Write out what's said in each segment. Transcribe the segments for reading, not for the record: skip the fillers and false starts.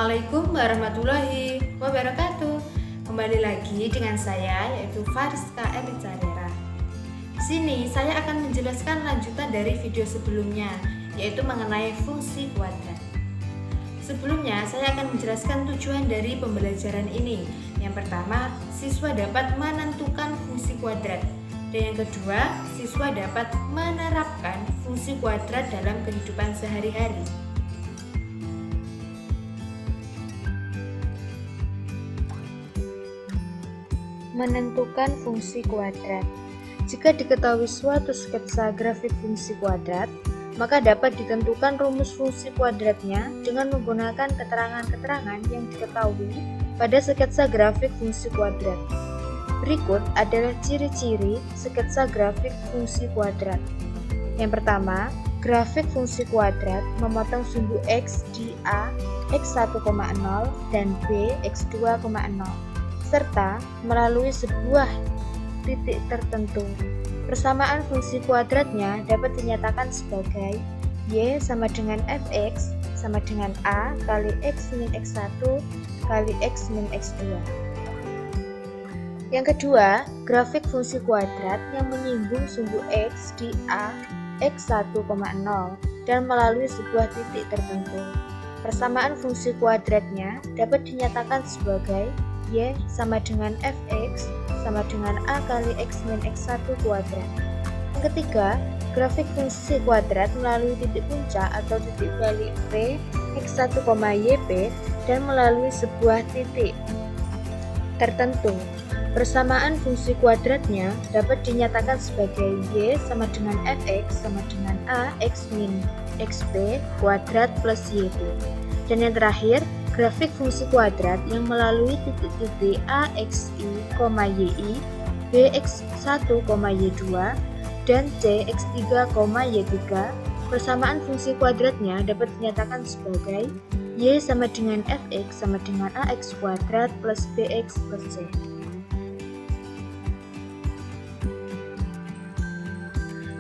Assalamualaikum warahmatullahi wabarakatuh. Kembali lagi dengan saya, yaitu Fariska Elicharera. Di sini saya akan menjelaskan lanjutan dari video sebelumnya, yaitu mengenai fungsi kuadrat. Sebelumnya saya akan menjelaskan tujuan dari pembelajaran ini. Yang pertama, siswa dapat menentukan fungsi kuadrat. Dan yang kedua, siswa dapat menerapkan fungsi kuadrat dalam kehidupan sehari-hari. Menentukan fungsi kuadrat. Jika diketahui suatu sketsa grafik fungsi kuadrat, maka dapat ditentukan rumus fungsi kuadratnya dengan menggunakan keterangan-keterangan yang diketahui pada sketsa grafik fungsi kuadrat. Berikut adalah ciri-ciri sketsa grafik fungsi kuadrat. Yang pertama, grafik fungsi kuadrat memotong sumbu X di A, X1,0 dan B, X2,0. serta melalui sebuah titik tertentu. Persamaan fungsi kuadratnya dapat dinyatakan sebagai Y sama dengan Fx sama dengan A kali X min X1 kali X min X2. Yang kedua, grafik fungsi kuadrat yang menyinggung sumbu X di A X1,0 dan melalui sebuah titik tertentu. Persamaan fungsi kuadratnya dapat dinyatakan sebagai Y sama dengan Fx sama dengan A kali X min X1 kuadrat. Yang ketiga, grafik fungsi kuadrat melalui titik puncak atau titik balik P, X1, YP dan melalui sebuah titik tertentu. Persamaan fungsi kuadratnya dapat dinyatakan sebagai Y sama dengan Fx sama dengan A X min XP kuadrat plus YP. Dan yang terakhir, grafik fungsi kuadrat yang melalui titik-titik A, XI, YI, B, X1, Y2, dan C, X3, Y3, persamaan fungsi kuadratnya dapat dinyatakan sebagai Y sama dengan Fx sama dengan AX kuadrat plus BX plus C.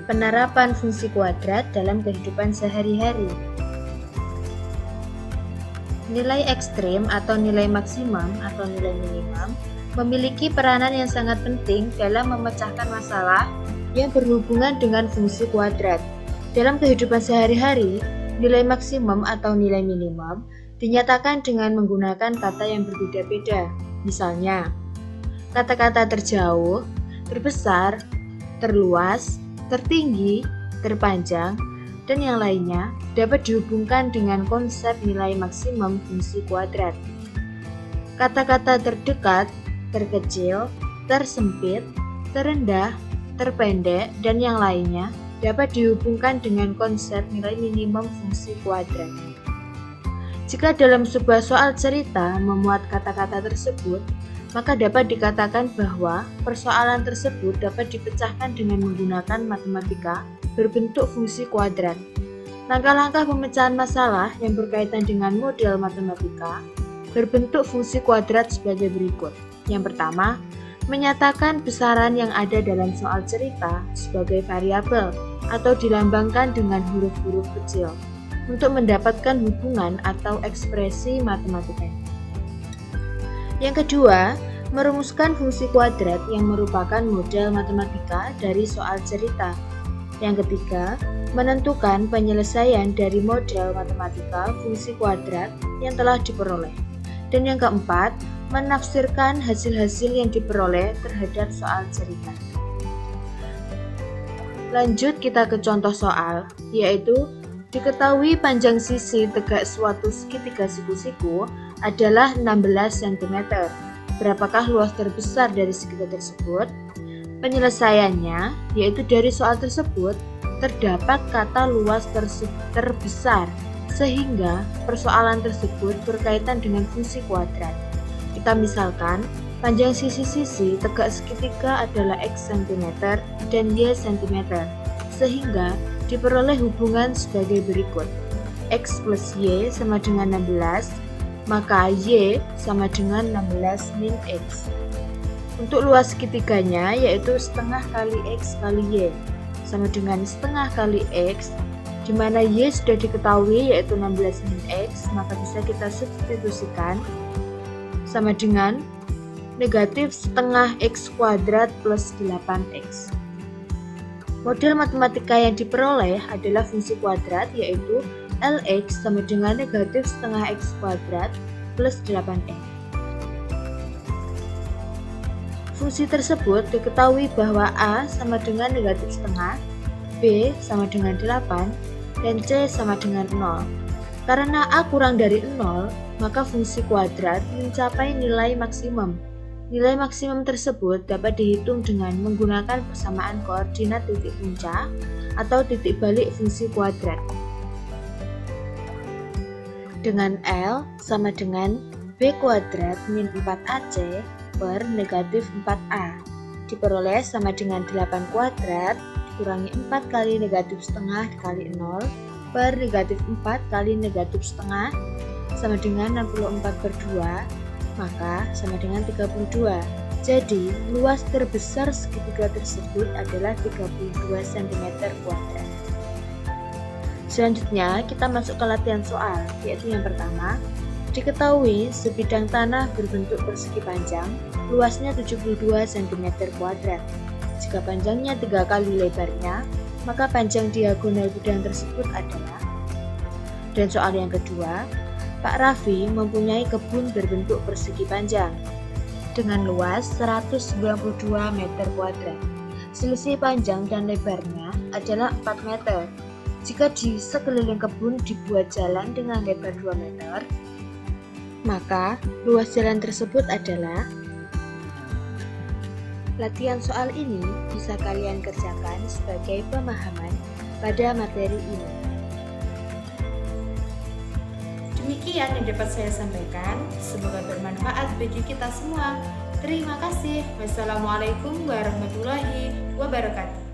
Penerapan fungsi kuadrat dalam kehidupan sehari-hari. Nilai ekstrem atau nilai maksimum atau nilai minimum memiliki peranan yang sangat penting dalam memecahkan masalah yang berhubungan dengan fungsi kuadrat. Dalam kehidupan sehari-hari, nilai maksimum atau nilai minimum dinyatakan dengan menggunakan kata yang berbeda-beda. Misalnya, kata-kata terjauh, terbesar, terluas, tertinggi, terpanjang, dan yang lainnya dapat dihubungkan dengan konsep nilai maksimum fungsi kuadrat. Kata-kata terdekat, terkecil, tersempit, terendah, terpendek, dan yang lainnya dapat dihubungkan dengan konsep nilai minimum fungsi kuadrat. Jika dalam sebuah soal cerita memuat kata-kata tersebut, maka dapat dikatakan bahwa persoalan tersebut dapat dipecahkan dengan menggunakan matematika berbentuk fungsi kuadrat. Langkah-langkah pemecahan masalah yang berkaitan dengan model matematika berbentuk fungsi kuadrat sebagai berikut. Yang pertama, menyatakan besaran yang ada dalam soal cerita sebagai variabel atau dilambangkan dengan huruf-huruf kecil untuk mendapatkan hubungan atau ekspresi matematika. Yang kedua, merumuskan fungsi kuadrat yang merupakan model matematika dari soal cerita. Yang ketiga, menentukan penyelesaian dari model matematika fungsi kuadrat yang telah diperoleh. Dan yang keempat, menafsirkan hasil-hasil yang diperoleh terhadap soal cerita. Lanjut kita ke contoh soal, yaitu diketahui panjang sisi tegak suatu segitiga siku-siku adalah 16 cm. Berapakah luas terbesar dari segitiga tersebut? Penyelesaiannya, yaitu dari soal tersebut, terdapat kata luas terbesar, sehingga persoalan tersebut berkaitan dengan fungsi kuadrat. Kita misalkan, panjang sisi-sisi tegak segitiga adalah X cm dan Y cm, sehingga diperoleh hubungan sebagai berikut. X plus Y sama dengan 16, maka Y sama dengan 16 min X. Untuk luas segitiganya yaitu setengah kali X kali Y sama dengan setengah kali X di mana Y sudah diketahui yaitu 16 min X, maka bisa kita substitusikan sama dengan negatif setengah X kuadrat plus 8X. Model matematika yang diperoleh adalah fungsi kuadrat, yaitu Lx sama dengan negatif setengah X kuadrat plus 8X. Fungsi tersebut diketahui bahwa A sama dengan negatif setengah, B sama dengan 8, dan C sama dengan 0. Karena A kurang dari 0, maka fungsi kuadrat mencapai nilai maksimum. Nilai maksimum tersebut dapat dihitung dengan menggunakan persamaan koordinat titik puncak atau titik balik fungsi kuadrat. Dengan L sama dengan B kuadrat min 4AC per negatif 4A diperoleh sama dengan 8 kuadrat dikurangi 4 kali negatif setengah dikali 0 per negatif 4 kali negatif setengah sama dengan 64/2, maka sama dengan 32. Jadi, luas terbesar segitiga tersebut adalah 32 cm². Selanjutnya, kita masuk ke latihan soal, yaitu yang pertama, diketahui sebidang tanah berbentuk persegi panjang, luasnya 72 cm². Jika panjangnya 3 kali lebarnya, maka panjang diagonal bidang tersebut adalah. Dan soal yang kedua, Pak Raffi mempunyai kebun berbentuk persegi panjang dengan luas 192 meter kuadrat. Selisih panjang dan lebarnya adalah 4 meter. Jika di sekeliling kebun dibuat jalan dengan lebar 2 meter, maka luas jalan tersebut adalah. Latihan soal ini bisa kalian kerjakan sebagai pemahaman pada materi ini. Demikian yang dapat saya sampaikan, semoga bermanfaat bagi kita semua. Terima kasih. Wassalamualaikum warahmatullahi wabarakatuh.